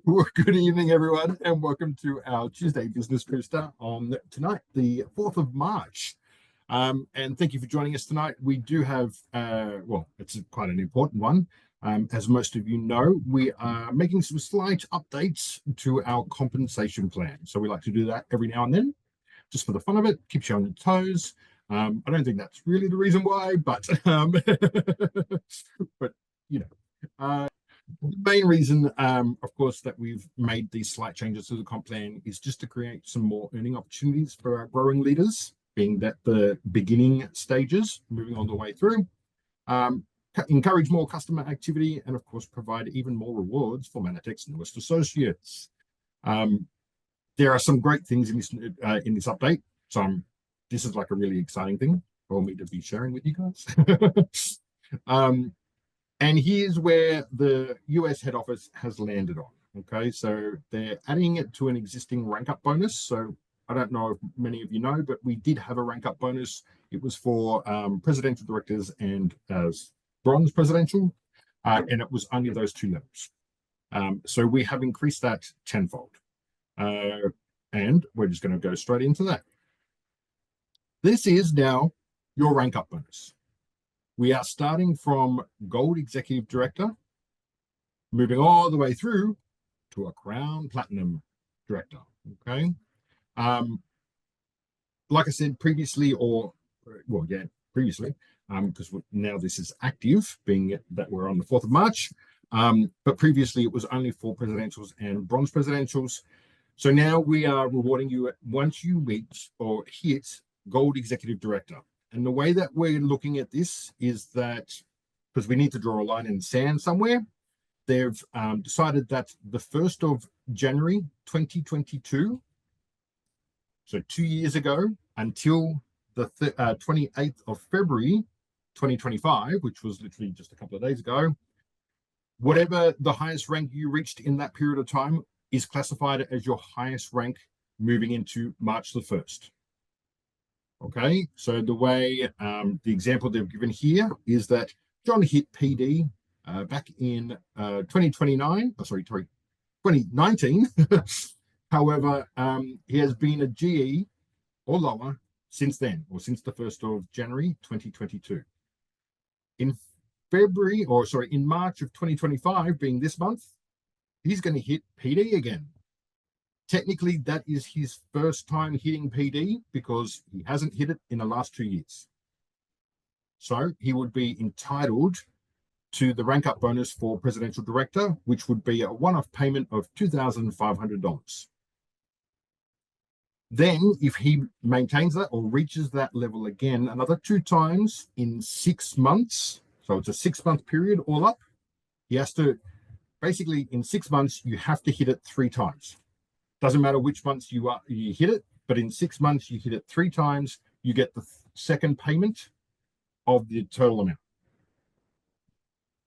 Well, good evening, everyone, and welcome to our Tuesday Business Booster on tonight, the 4th of March. And thank you for joining us tonight. We do have, it's quite an important one. As most of you know, we are making some slight updates to our compensation plan. So we like to do that every now and then, just for the fun of it, keeps you on your toes. I don't think that's really the reason why, but, but you know. The main reason, of course, that we've made these slight changes to the comp plan is just to create some more earning opportunities for our growing leaders, being that the beginning stages, moving on the way through, encourage more customer activity, and of course, provide even more rewards for Mannatech's newest associates. There are some great things in this update. So this is like a really exciting thing for me to be sharing with you guys. And here's where the US head office has landed on. Okay, so they're adding it to an existing rank up bonus. So I don't know if many of you know, but we did have a rank up bonus. It was for presidential directors and bronze presidential, and it was only those two levels. So we have increased that tenfold. And we're just going to go straight into that. This is now your rank up bonus. We are starting from Gold Executive Director, moving all the way through to a Crown Platinum Director, okay? Like I said previously, because now this is active, being that we're on the 4th of March, but previously it was only for presidentials and bronze presidentials. So now we are rewarding you once you reach or hit Gold Executive Director. And the way that we're looking at this is that, because we need to draw a line in the sand somewhere, they've decided that the 1st of January 2022, so 2 years ago, until the 28th of February 2025, which was literally just a couple of days ago, whatever the highest rank you reached in that period of time is classified as your highest rank moving into March the 1st. Okay, so the way the example they've given here is that John hit PD back in 2019. However, he has been a GE or lower since then, or since the 1st of January 2022. In March of 2025, being this month, he's going to hit PD again. Technically, that is his first time hitting PD because he hasn't hit it in the last 2 years. So he would be entitled to the rank up bonus for presidential director, which would be a one-off payment of $2,500. Then, if he maintains that or reaches that level again another 2 times in 6 months, so it's a 6-month period all up, he has to, basically in 6 months, you have to hit it 3 times. Doesn't matter which months you hit it, but in 6 months you hit it 3 times, you get the second payment of the total amount.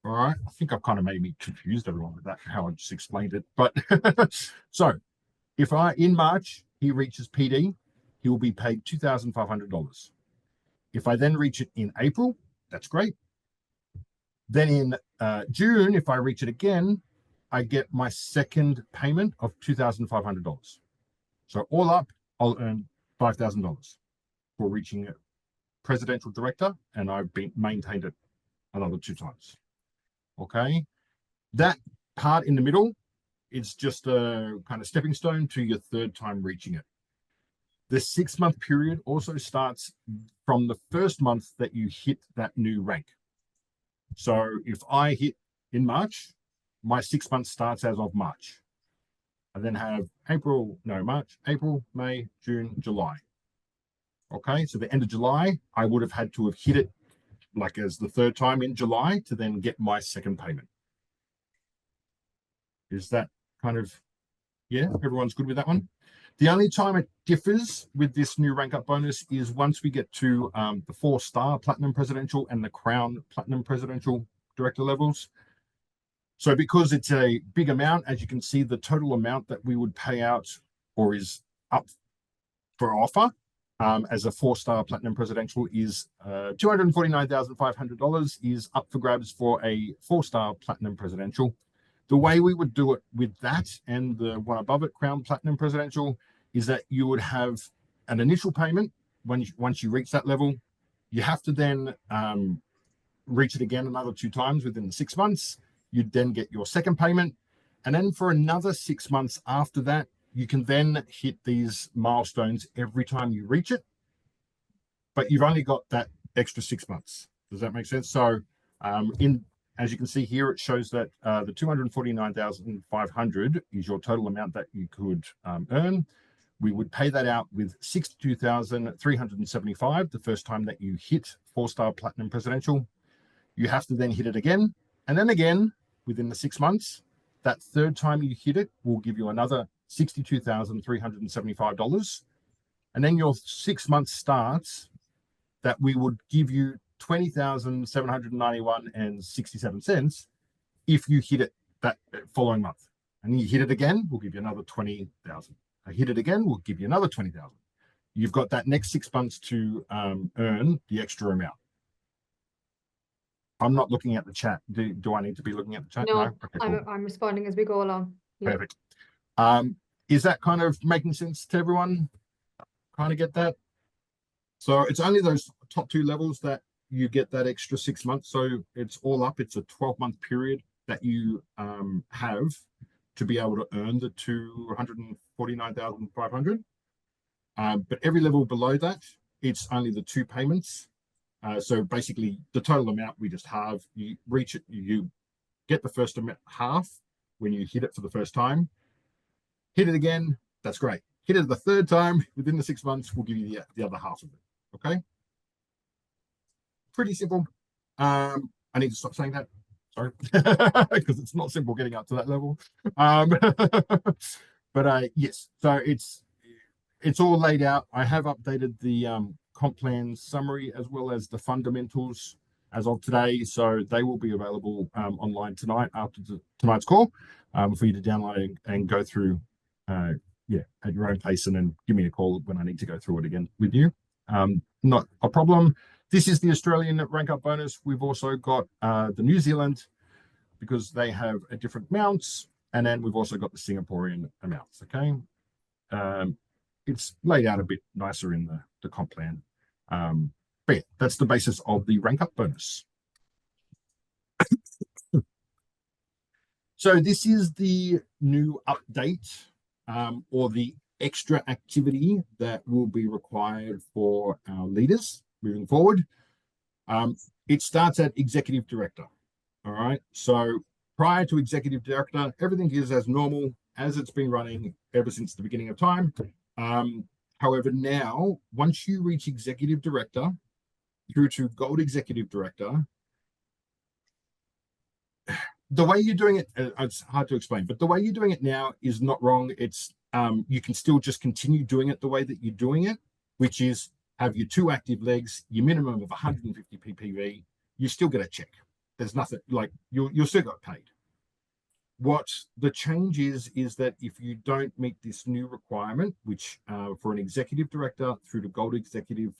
All right, I think I've kind of made me confused everyone with that, how I just explained it. But so if in March he reaches PD, he will be paid $2,500. If I then reach it in April, that's great. Then in June, if I reach it again, I get my second payment of $2,500. So all up, I'll earn $5,000 for reaching a presidential director, and I've maintained it another 2 times. Okay, that part in the middle is just a kind of stepping stone to your 3rd time reaching it. The 6-month period also starts from the 1st month that you hit that new rank. So if I hit in March, my 6 months starts as of March. I then have April, May, June, July. Okay, so the end of July, I would have had to have hit it like as the 3rd time in July to then get my second payment. Is that kind of, yeah, everyone's good with that one? The only time it differs with this new rank up bonus is once we get to the 4-star Platinum Presidential and the Crown Platinum Presidential Director levels. So because it's a big amount, as you can see, the total amount that we would pay out or is up for offer as a 4-star Platinum Presidential is $249,500 is up for grabs for a 4-star Platinum Presidential. The way we would do it with that and the one above it, Crown Platinum Presidential, is that you would have an initial payment once you reach that level. You have to then reach it again another 2 times within the 6 months. You'd then get your second payment. And then for another 6 months after that, you can then hit these milestones every time you reach it. But you've only got that extra 6 months. Does that make sense? So as you can see here, it shows that the 249,500 is your total amount that you could earn. We would pay that out with 62,375 the first time that you hit 4-star Platinum Presidential. You have to then hit it again, and then again within the 6 months. That third time you hit it will give you another $62,375. And then your 6 months starts that we would give you $20,791.67 if you hit it that following month. And you hit it again, we'll give you another $20,000. I hit it again, we'll give you another $20,000. You've got that next 6 months to earn the extra amount. I'm not looking at the chat. Do I need to be looking at the chat? No, Okay, cool. I'm responding as we go along. Yeah. Perfect. Is that kind of making sense to everyone? Kind of get that? So it's only those top 2 levels that you get that extra 6 months. So it's all up. It's a 12-month period that you have to be able to earn the 249,500. But every level below that, it's only the 2 payments. So basically, the total amount we just halve. You reach it, you get the first amount half when you hit it for the first time. Hit it again, that's great. Hit it the third time within the 6 months, we'll give you the other half of it. Okay? Pretty simple. I need to stop saying that. Sorry, because it's not simple getting up to that level. But yes, so it's all laid out. I have updated the comp plan summary as well as the fundamentals as of today, so they will be available online tonight after tonight's call for you to download and go through at your own pace, and then give me a call when I need to go through it again with you. Not a problem. This is the Australian rank up bonus. We've also got the New Zealand, because they have a different amounts, and then we've also got the Singaporean amounts. Okay, it's laid out a bit nicer in the comp plan. But yeah, that's the basis of the rank up bonus. So this is the new update or the extra activity that will be required for our leaders moving forward. It starts at executive director. All right. So prior to executive director, everything is as normal as it's been running ever since the beginning of time. However, now, once you reach executive director through to gold executive director, the way you're doing it, it's hard to explain, but the way you're doing it now is not wrong. It's you can still just continue doing it the way that you're doing it, which is have your 2 active legs, your minimum of 150 ppv. You still get a check. There's nothing like you'll still get paid. What the change is that if you don't meet this new requirement, which for an executive director through to gold executive,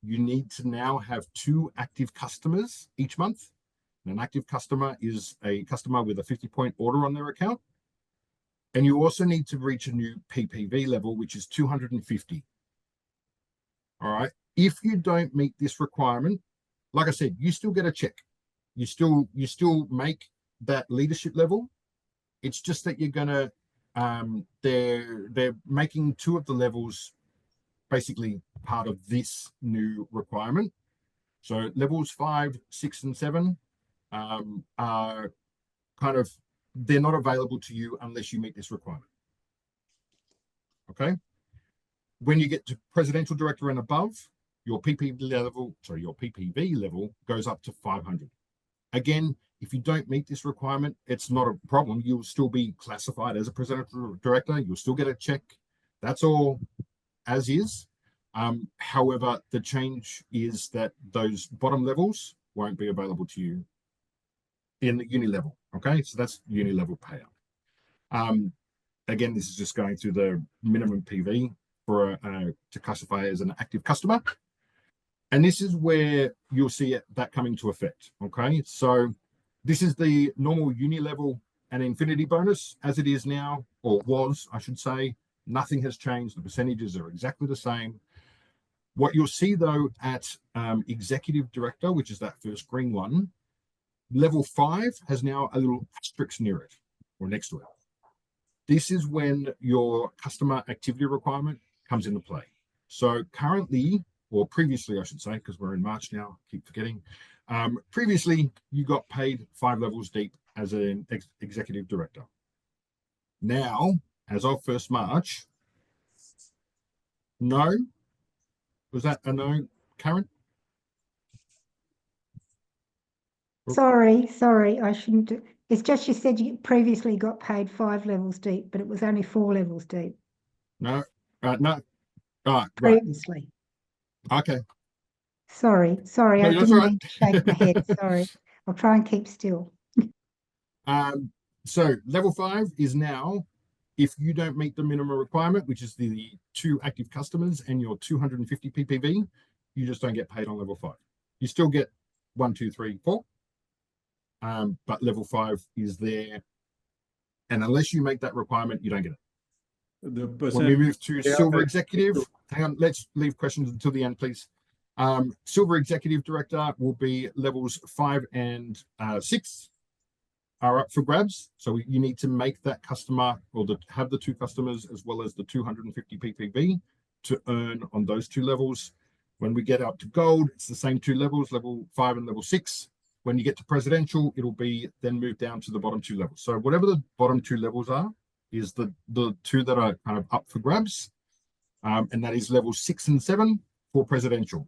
you need to now have 2 active customers each month. And an active customer is a customer with a 50-point order on their account. And you also need to reach a new PPV level, which is 250. All right. If you don't meet this requirement, like I said, you still get a check. You still make that leadership level. It's just that you're gonna they're making 2 of the levels basically part of this new requirement. So levels 5, 6, and 7 are kind of, they're not available to you unless you meet this requirement. Okay. When you get to presidential director and above, your PPV level goes up to 500. Again, if you don't meet this requirement, it's not a problem. You'll still be classified as a presidential director. You'll still get a check. That's all as is. However, the change is that those bottom levels won't be available to you in the uni level. Okay, so that's uni level payout. Again, this is just going through the minimum PV for to classify as an active customer. And this is where you'll see that coming to effect. Okay, so this is the normal uni level an infinity bonus as it is now, or was, I should say. Nothing has changed. The percentages are exactly the same. What you'll see though at executive director, which is that first green one, level 5 has now a little asterisk near it or next to it. This is when your customer activity requirement comes into play. So currently, or previously, I should say, because we're in March now, keep forgetting. Previously, you got paid 5 levels deep as an executive director. Now, as of 1st March, no. Was that a no, Karen? Sorry, I shouldn't. It's just you said you previously got paid 5 levels deep, but it was only 4 levels deep. No, no. Right. Previously. Okay. Sorry, No, I that's didn't all right. mean to shake my head. Sorry. I'll try and keep still. So level 5 is now, if you don't meet the minimum requirement, which is the 2 active customers and your 250 ppv, you just don't get paid on level 5. You still get 1, 2, 3, 4. But level 5 is there, and unless you make that requirement, you don't get it. When we move to silver executive, hang on, let's leave questions until the end, please. Silver executive director will be levels 5 and 6 are up for grabs. So you need to make that customer, or have the 2 customers as well as the 250 ppv to earn on those 2 levels. When we get up to gold, it's the same 2 levels, level 5 and level 6. When you get to presidential, it'll be then moved down to the bottom 2 levels. So whatever the bottom 2 levels are, is the 2 that are kind of up for grabs. And that is level 6 and 7 for presidential.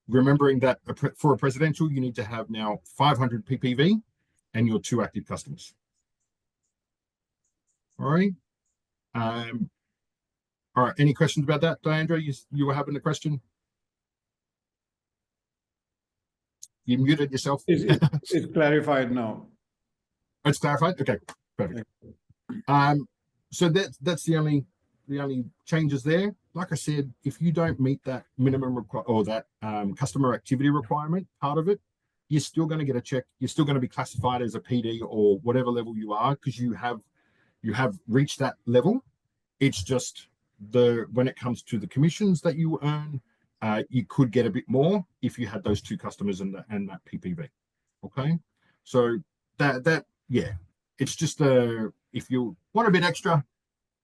Remembering that for a presidential, you need to have now 500 ppv and your 2 active customers. All right. All right. Any questions about that, Diandra? You were having a question? You muted yourself. It's clarified now. It's clarified. Okay, perfect. So that's the only changes there. Like I said, if you don't meet that minimum or that customer activity requirement part of it, you're still going to get a check. You're still going to be classified as a PD or whatever level you are, because you have reached that level. It's just when it comes to the commissions that you earn, you could get a bit more if you had those 2 customers and that PPV. Okay, so that yeah, it's just if you want a bit extra,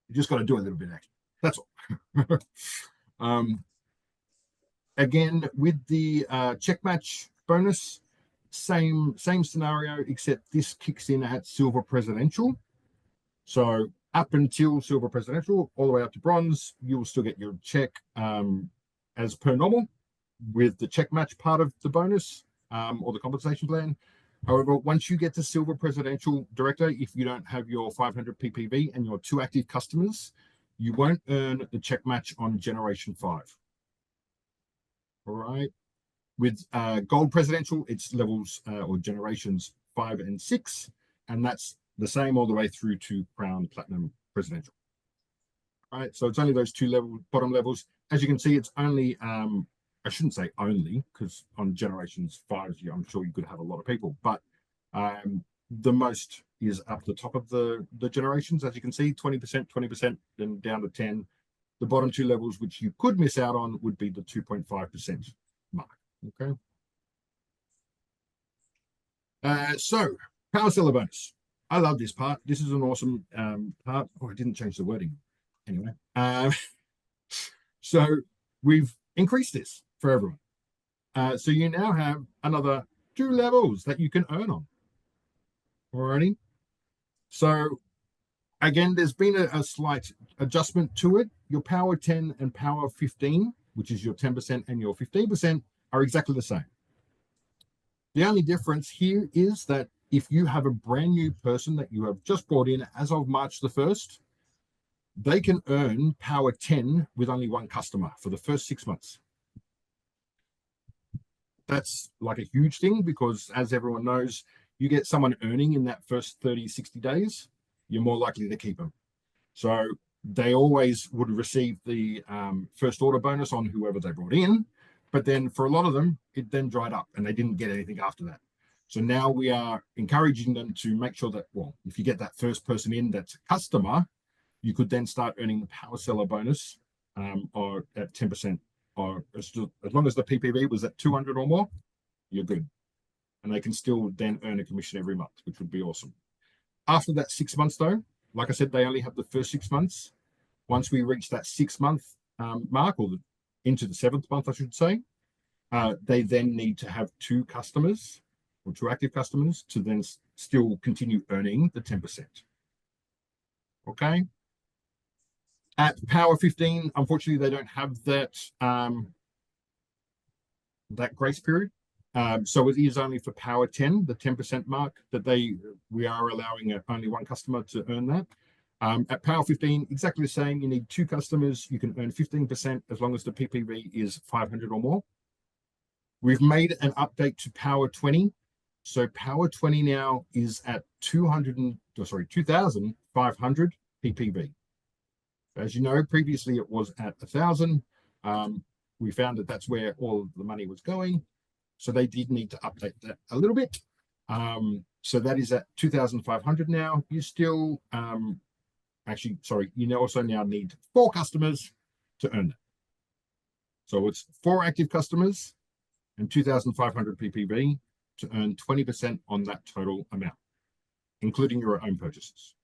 you just got to do a little bit extra. That's all. Again, with the check match bonus, same scenario, except this kicks in at silver presidential. So up until silver presidential, all the way up to bronze, you'll still get your check as per normal with the check match part of the bonus or the compensation plan. However, once you get to silver presidential director, if you don't have your 500 ppv and your 2 active customers, you won't earn the check match on generation 5. All right. With gold presidential, it's levels or generations 5 and 6, and that's the same all the way through to crown platinum presidential. All right, so it's only those 2 bottom levels. As you can see, it's only I shouldn't say only, because on generations 5, I'm sure you could have a lot of people, but the most is up the top of the generations. As you can see, 20%, then down to 10. The bottom 2 levels, which you could miss out on, would be the 2.5% mark. Okay. So power seller bonus. I love this part. This is an awesome part. Oh, I didn't change the wording. Anyway, so we've increased this for everyone. So you now have another 2 levels that you can earn on. Alrighty. So again, there's been a slight adjustment to it. Your power 10 and power 15, which is your 10% and your 15%, are exactly the same. The only difference here is that if you have a brand new person that you have just brought in as of March the 1st, they can earn power 10 with only 1 customer for the first 6 months. That's like a huge thing, because as everyone knows, you get someone earning in that first 30, 60 days, you're more likely to keep them. So they always would receive the first order bonus on whoever they brought in. But then for a lot of them, it then dried up and they didn't get anything after that. So now we are encouraging them to make sure that, well, if you get that first person in that's a customer, you could then start earning the power seller bonus or at 10%, or as long as the PPV was at 200 or more, you're good. And they can still then earn a commission every month, which would be awesome. After that 6 months, though, like I said, they only have the first 6 months. Once we reach that 6 month mark, or into the 7th month, I should say, they then need to have 2 customers or 2 active customers to then still continue earning the 10%. Okay. At Power 15, unfortunately, they don't have that that grace period. So it is only for Power 10, the 10% mark, that we are allowing only 1 customer to earn that. At Power 15, exactly the same. You need 2 customers. You can earn 15% as long as the PPV is 500 or more. We've made an update to Power 20. So Power 20 now is at 2,500 PPV. As you know, previously it was at 1,000. We found that that's where all of the money was going. So they did need to update that a little bit. So that is at 2,500 now. You still, you also now need 4 customers to earn that. So it's 4 active customers and 2,500 PPV to earn 20% on that total amount, including your own purchases.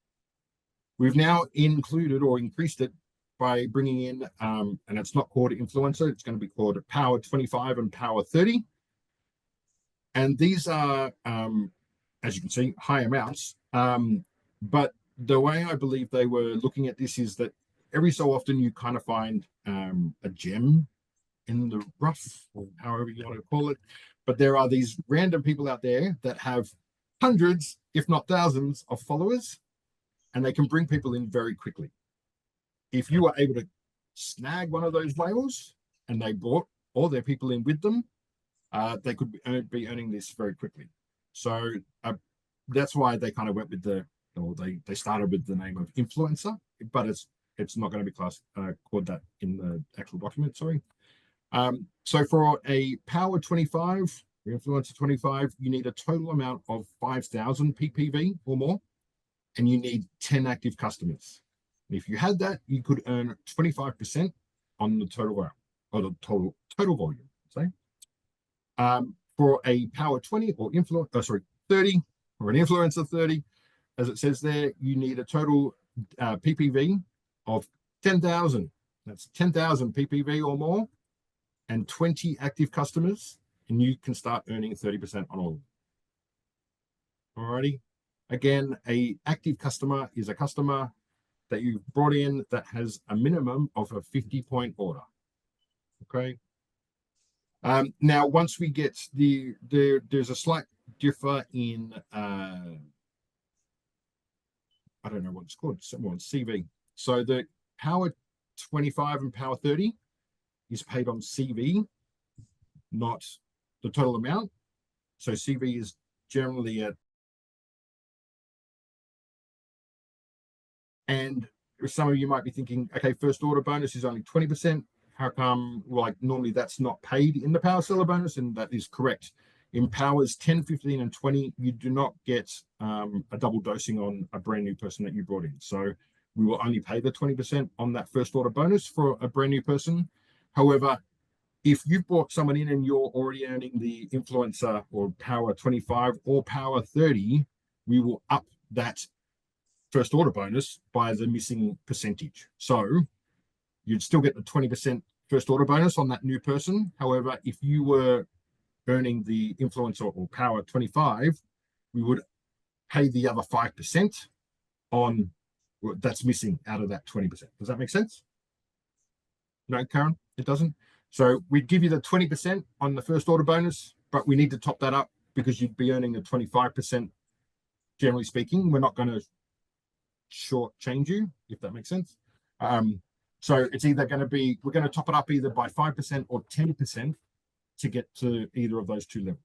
We've now included or increased it by bringing in, and it's not called influencer, it's going to be called Power 25 and Power 30. And these are, as you can see, high amounts. But the way I believe they were looking at this is that every so often you kind of find a gem in the rough, or however you want to call it. But there are these random people out there that have hundreds, if not thousands, of followers, and they can bring people in very quickly. If you are able to snag one of those whales and they brought all their people in with them, they could be earning this very quickly. So that's why they kind of went with they started with the name of influencer, but it's not going to be called that in the actual document, sorry. So for a Power 25, or Influencer 25, you need a total amount of 5,000 PPV or more, and you need 10 active customers. And if you had that, you could earn 25% on the total amount, or the total volume, say. For a Power 20 or 30, or an Influencer 30, as it says there, you need a total PPV of 10,000. That's 10,000 PPV or more, and 20 active customers, and you can start earning 30% on all of them. Alrighty. Again, a active customer is a customer that you've brought in that has a minimum of a 50-point order. Okay. Now, once we get there's a slight differ in I don't know what it's called, someone CV. So the Power 25 and Power 30 is paid on CV, not the total amount. So CV is generally at, and some of you might be thinking, okay, first order bonus is only 20%. How come, like, normally that's not paid in the Power Seller bonus? And that is correct. In Powers 10, 15, and 20, you do not get a double dosing on a brand new person that you brought in. So we will only pay the 20% on that first order bonus for a brand new person. However, if you've brought someone in and you're already earning the Influencer or Power 25 or Power 30, we will up that first order bonus by the missing percentage. So you'd still get the 20% first order bonus on that new person. However, if you were earning the Influencer or Power 25, we would pay the other 5% on that's missing out of that 20%. Does that make sense? No, Karen, it doesn't. So we'd give you the 20% on the first order bonus, but we need to top that up because you'd be earning the 25%. Generally speaking, we're not going to shortchange you, if that makes sense. So it's either going to be, we're going to top it up either by 5% or 10% to get to either of those two levels.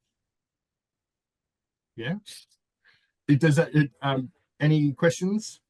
Yeah. Any questions?